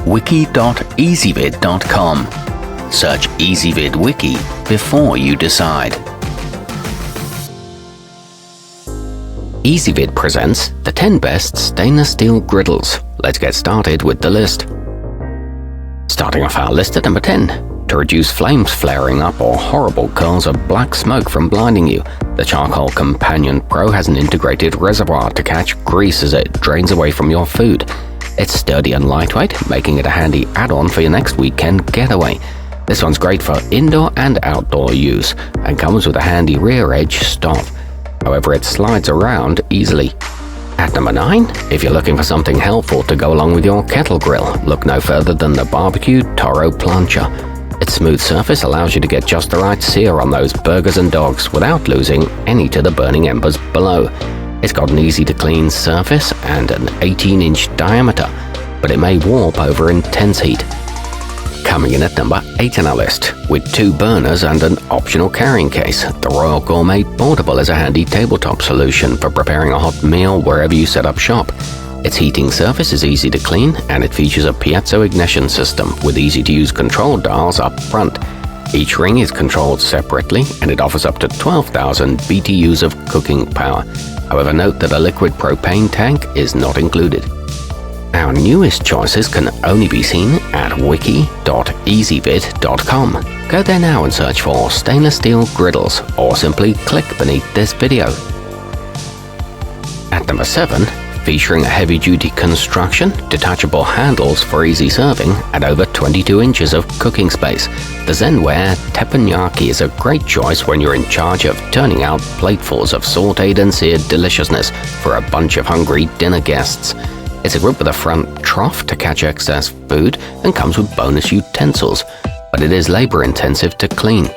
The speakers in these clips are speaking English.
wiki.ezvid.com. Search Ezvid Wiki before you decide. Ezvid presents the 10 best stainless steel griddles. Let's get started with the list. Starting off our list at number 10. To reduce flames flaring up or horrible curls of black smoke from blinding you, the Charcoal Companion Pro has an integrated reservoir to catch grease as it drains away from your food. It's sturdy and lightweight, making it a handy add-on for your next weekend getaway. This one's great for indoor and outdoor use, and comes with a handy rear edge stop. However, it slides around easily. At number 9, if you're looking for something helpful to go along with your kettle grill, look no further than the bbq-toro plancha. Its smooth surface allows you to get just the right sear on those burgers and dogs without losing any to the burning embers below. It's got an easy-to-clean surface and an 18-inch diameter, but it may warp over intense heat. Coming in at number 8 on our list, with 2 burners and an optional carrying case, the Royal Gourmet Portable is a handy tabletop solution for preparing a hot meal wherever you set up shop. Its heating surface is easy to clean, and it features a piezo ignition system with easy-to-use control dials up front. Each ring is controlled separately, and it offers up to 12,000 BTUs of cooking power. However, note that a liquid propane tank is not included. Our newest choices can only be seen at wiki.ezvid.com. Go there now and search for stainless steel griddles, or simply click beneath this video. At number 7, featuring a heavy-duty construction, detachable handles for easy serving, and over 22 inches of cooking space, the zenware teppanyaki is a great choice when you're in charge of turning out platefuls of sautéed and seared deliciousness for a bunch of hungry dinner guests. It's equipped with a front trough to catch excess food and comes with bonus utensils, but it is labor-intensive to clean.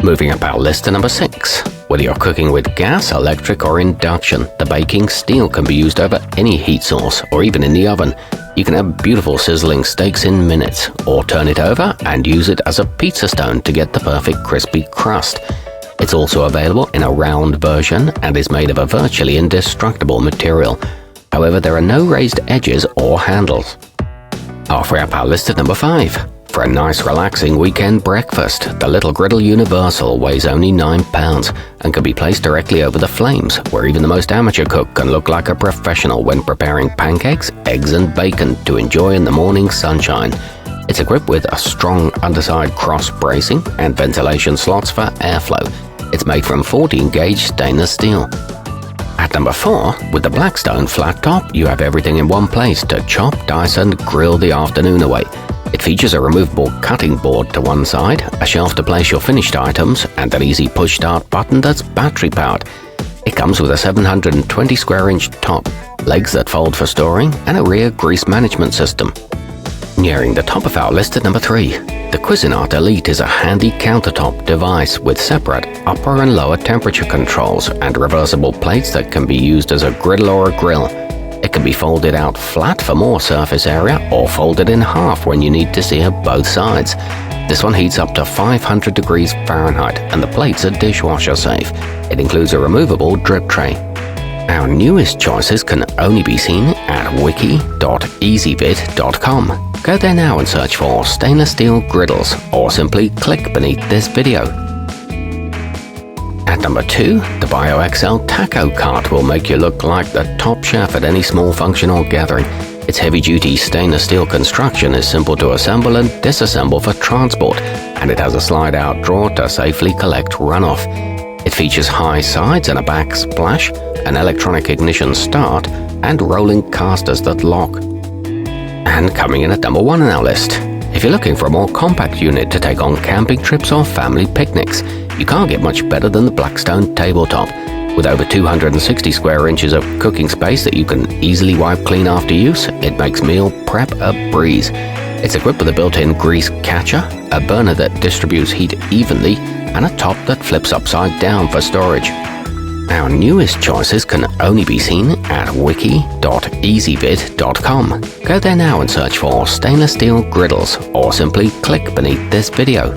Moving up our list to number 6. Whether you're cooking with gas, electric, or induction, the baking steel can be used over any heat source or even in the oven. You can have beautiful sizzling steaks in minutes, or turn it over and use it as a pizza stone to get the perfect crispy crust. It's also available in a round version and is made of a virtually indestructible material. However, there are no raised edges or handles. Halfway up our list at number 5. For a nice relaxing weekend breakfast, the little Griddle Universal weighs only 9 pounds and can be placed directly over the flames, where even the most amateur cook can look like a professional when preparing pancakes, eggs and bacon to enjoy in the morning sunshine. It's equipped with a strong underside cross bracing and ventilation slots for airflow. It's made from 14-gauge stainless steel. At number 4, with the Blackstone flat top, you have everything in one place to chop, dice and grill the afternoon away. It features a removable cutting board to one side, a shelf to place your finished items, and an easy push-start button that's battery-powered. It comes with a 720 square inch top, legs that fold for storing, and a rear grease management system. Nearing the top of our list at number 3, the Cuisinart Elite is a handy countertop device with separate upper and lower temperature controls and reversible plates that can be used as a griddle or a grill. It can be folded out flat for more surface area or folded in half when you need to sear both sides. This one heats up to 500 degrees Fahrenheit and the plates are dishwasher safe. It includes a removable drip tray. Our newest choices can only be seen at wiki.ezvid.com. Go there now and search for stainless steel griddles, or simply click beneath this video. At number 2, the bioexcel taco cart will make you look like the top chef at any small function or gathering. Its heavy-duty stainless steel construction is simple to assemble and disassemble for transport, and it has a slide-out drawer to safely collect runoff. It features high sides and a backsplash, an electronic ignition start, and rolling casters that lock. And coming in at number 1 on our list, if you're looking for a more compact unit to take on camping trips or family picnics, you can't get much better than the Blackstone tabletop. With over 260 square inches of cooking space that you can easily wipe clean after use, it makes meal prep a breeze. It's equipped with a built-in grease catcher, a burner that distributes heat evenly, and a top that flips upside down for storage. Our newest choices can only be seen at wiki.ezvid.com. Go there now and search for stainless steel griddles, or simply click beneath this video.